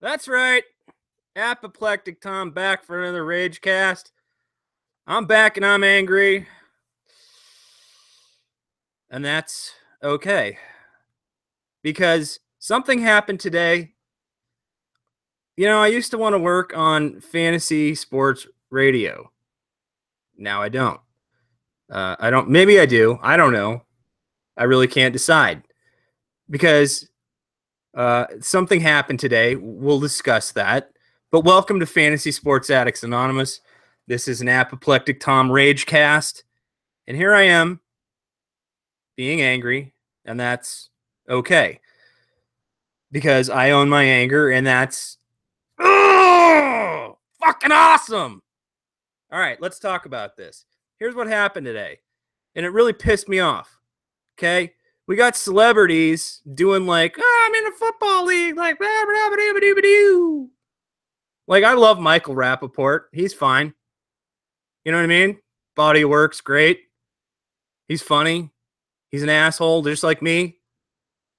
That's right. Apoplectic Tom back for another RageCast. I'm back and I'm angry. And that's okay. Because something happened today. You know, I used to want to work on fantasy sports radio. Now I don't. Maybe I do. I don't know. I really can't decide. Because something happened today. We'll discuss that. But welcome to Fantasy Sports Addicts Anonymous. This is an Apoplectic Tom RageCast. And here I am, being angry, and that's okay. Because I own my anger, and that's fucking awesome. All right, let's talk about this. Here's what happened today, and it really pissed me off. Okay? We got celebrities doing like, I'm in a football league, like, like, I love Michael Rappaport. He's fine. You know what I mean? Body of work's great. He's funny. He's an asshole, just like me.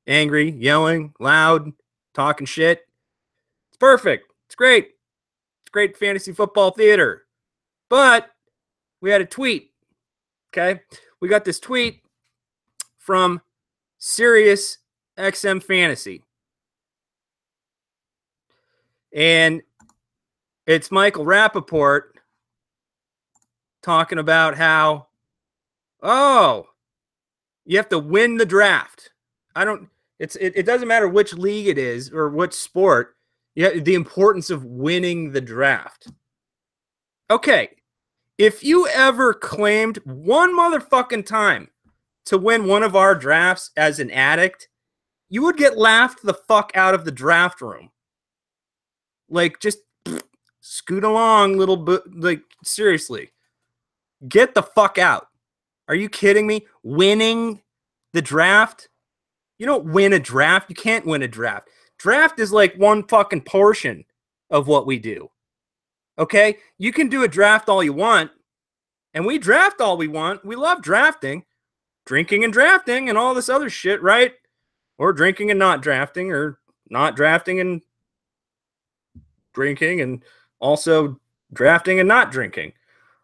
Angry, yelling, loud, talking shit. It's perfect. It's great. It's great fantasy football theater. But we had a tweet. Okay? We got this tweet from Sirius XM Fantasy. And it's Michael Rappaport talking about how, you have to win the draft. It doesn't matter which league it is or which sport. The importance of winning the draft. Okay. If you ever claimed one motherfucking time to win one of our drafts as an addict, you would get laughed the fuck out of the draft room. Like, just scoot along, little bit. Like, seriously. Get the fuck out. Are you kidding me? Winning the draft? You don't win a draft. You can't win a draft. Draft is like one fucking portion of what we do. Okay? You can do a draft all you want, and we draft all we want. We love drafting, drinking and drafting, and all this other shit, right? Or drinking and not drafting, or not drafting and drinking, and also drafting and not drinking.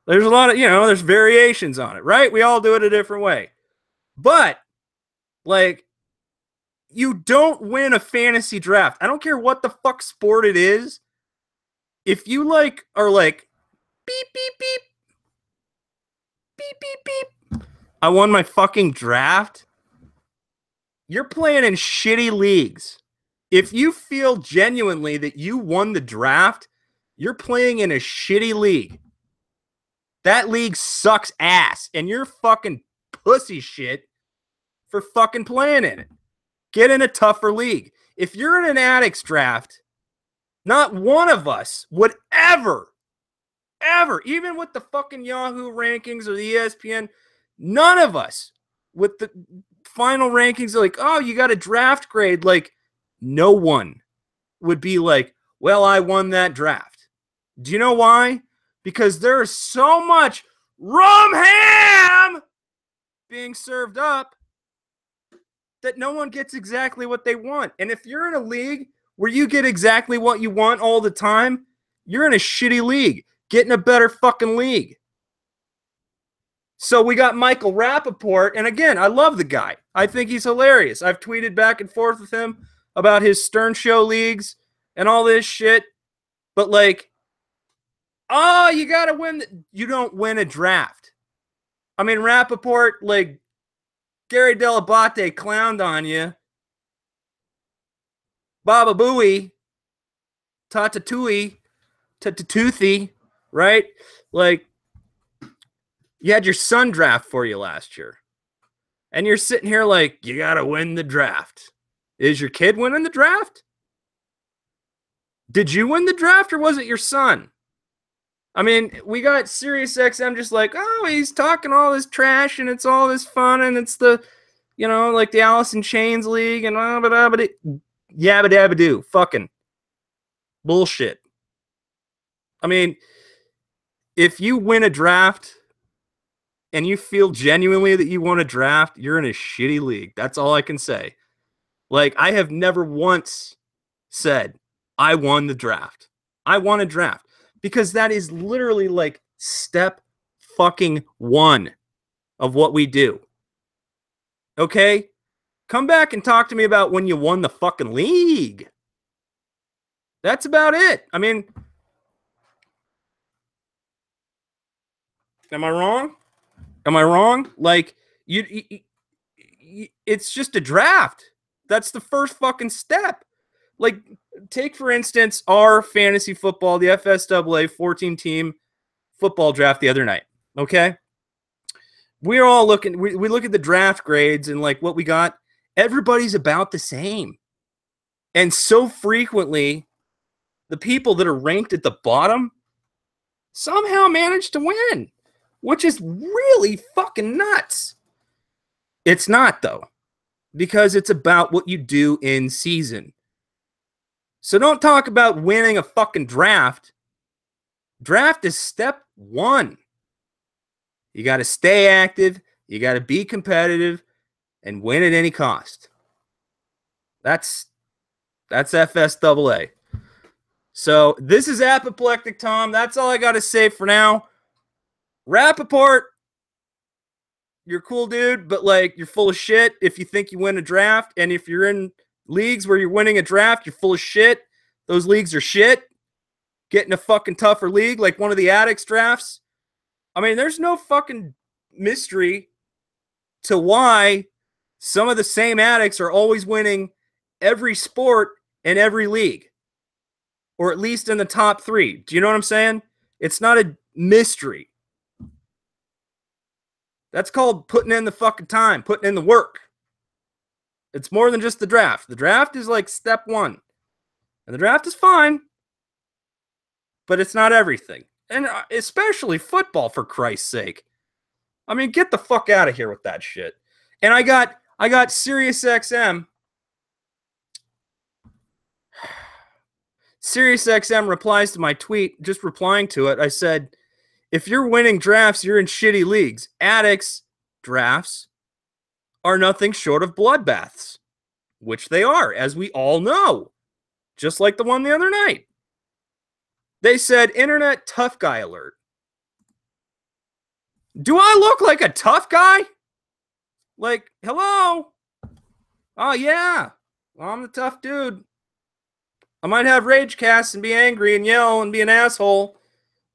There's a lot of, there's variations on it, right? We all do it a different way. But, like, you don't win a fantasy draft. I don't care what the fuck sport it is. If you, like, are like, beep, beep, beep, beep, beep, beep, I won my fucking draft, you're playing in shitty leagues. If you feel genuinely that you won the draft, you're playing in a shitty league. That league sucks ass, and you're fucking pussy shit for fucking playing in it. Get in a tougher league. If you're in an addicts draft, not one of us would ever, even with the fucking Yahoo rankings or the ESPN, none of us with the final rankings are like, oh, you got a draft grade. Like, no one would be like, well, I won that draft. Do you know why? Because there is so much rum ham being served up that no one gets exactly what they want. And if you're in a league where you get exactly what you want all the time, you're in a shitty league. Get in a better fucking league. So we got Michael Rappaport. And again, I love the guy. I think he's hilarious. I've tweeted back and forth with him about his Stern Show leagues and all this shit. But, like, you got to win. You don't win a draft. I mean, Rappaport, like, Gary Delabate clowned on you. Baba Booey, Tatatooey, Tatatoothy, right? Like, you had your son draft for you last year. And you're sitting here like, you got to win the draft. Is your kid winning the draft? Did you win the draft, or was it your son? I mean, we got Sirius XM just like, oh, he's talking all this trash, and it's all this fun, and it's the, like the Alice in Chains League, and yabba dabba do. Fucking bullshit. I mean, if you win a draft and you feel genuinely that you won a draft, you're in a shitty league. That's all I can say. Like, I have never once said I won the draft. I won a draft because that is literally like step fucking one of what we do. Okay? Come back and talk to me about when you won the fucking league. That's about it. I mean, am I wrong? Am I wrong? Like, it's just a draft. That's the first fucking step. Like, take for instance our fantasy football, the FSAA 14 team football draft the other night. Okay, we're all looking. We look at the draft grades and like what we got. Everybody's about the same, and so frequently, the people that are ranked at the bottom somehow manage to win, which is really fucking nuts. It's not though, because it's about what you do in season. So don't talk about winning a fucking draft. Draft is step one. You got to stay active. You got to be competitive and win at any cost. That's FSAA. So this is Apoplectic Tom. That's all I got to say for now. Rappaport, you're a cool dude, but like you're full of shit if you think you win a draft. And if you're in leagues where you're winning a draft, you're full of shit. Those leagues are shit. Get in a fucking tougher league like one of the Addicts drafts. I mean, there's no fucking mystery to why some of the same addicts are always winning every sport in every league, or at least in the top 3. Do you know what I'm saying? It's not a mystery. That's called putting in the fucking time, putting in the work. It's more than just the draft. The draft is like step one. And the draft is fine, but it's not everything. And especially football, for Christ's sake. I mean, get the fuck out of here with that shit. And I got SiriusXM. SiriusXM replies to my tweet, just replying to it. I said, if you're winning drafts, you're in shitty leagues. Addicts drafts are nothing short of bloodbaths, which they are, as we all know. Just like the one the other night. They said, internet tough guy alert. Do I look like a tough guy? Like, hello? Oh, yeah. Well, I'm the tough dude. I might have RageCast and be angry and yell and be an asshole,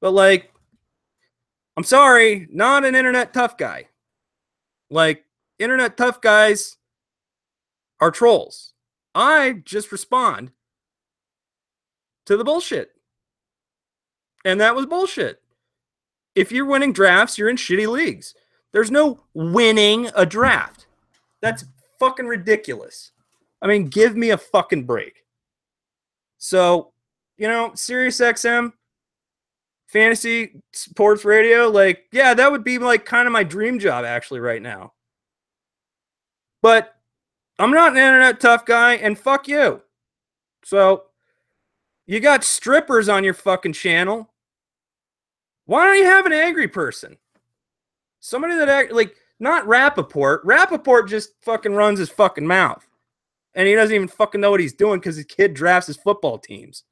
but like, I'm sorry, not an internet tough guy. Like, internet tough guys are trolls. I just respond to the bullshit. And that was bullshit. If you're winning drafts, you're in shitty leagues. There's no winning a draft. That's fucking ridiculous. I mean, give me a fucking break. So, you know, SiriusXM, Fantasy Sports Radio, like, yeah, that would be like kind of my dream job actually right now. But I'm not an internet tough guy, and fuck you. So, you got strippers on your fucking channel. Why don't you have an angry person? Somebody that, like, not Rappaport. Rappaport just fucking runs his fucking mouth. And he doesn't even fucking know what he's doing because his kid drafts his football teams.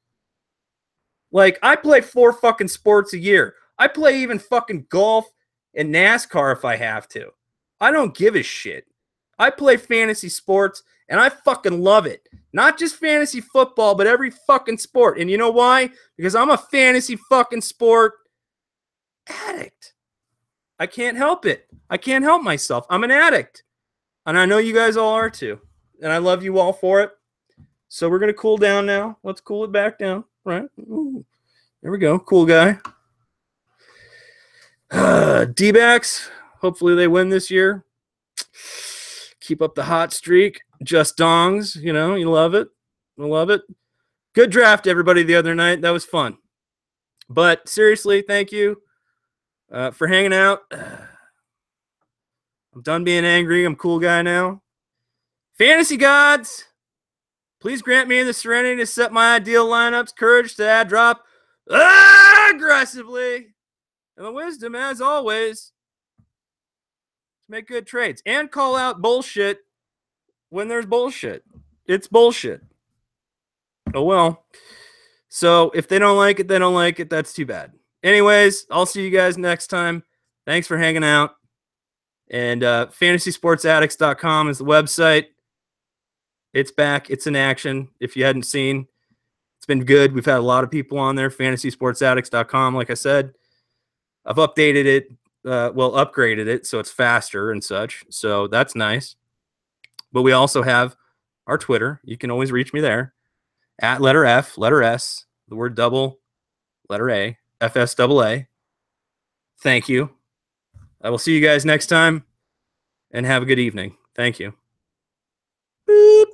Like, I play 4 fucking sports a year. I play even fucking golf and NASCAR if I have to. I don't give a shit. I play fantasy sports, and I fucking love it. Not just fantasy football, but every fucking sport. And you know why? Because I'm a fantasy fucking sport addict. I can't help it. I can't help myself. I'm an addict. And I know you guys all are too. And I love you all for it. So we're going to cool down now. Let's cool it back down. Right? Ooh, there we go. Cool guy. D-backs. Hopefully they win this year. Keep up the hot streak. Just dongs. You know, you love it. I love it. Good draft, everybody, the other night. That was fun. But seriously, thank you for hanging out. I'm done being angry. I'm a cool guy now. Fantasy gods, please grant me the serenity to set my ideal lineups, courage to add drop aggressively, and the wisdom, as always, to make good trades and call out bullshit when there's bullshit. It's bullshit. Oh well. So if they don't like it, they don't like it. That's too bad. Anyways, I'll see you guys next time. Thanks for hanging out. And fantasysportsaddicts.com is the website. It's back. It's in action. If you hadn't seen, it's been good. We've had a lot of people on there. Fantasysportsaddicts.com, like I said. I've updated it, upgraded it so it's faster and such. So that's nice. But we also have our Twitter. You can always reach me there at letter F, letter S, the word double, letter A, FSAA. Thank you. I will see you guys next time and have a good evening. Thank you. Boop.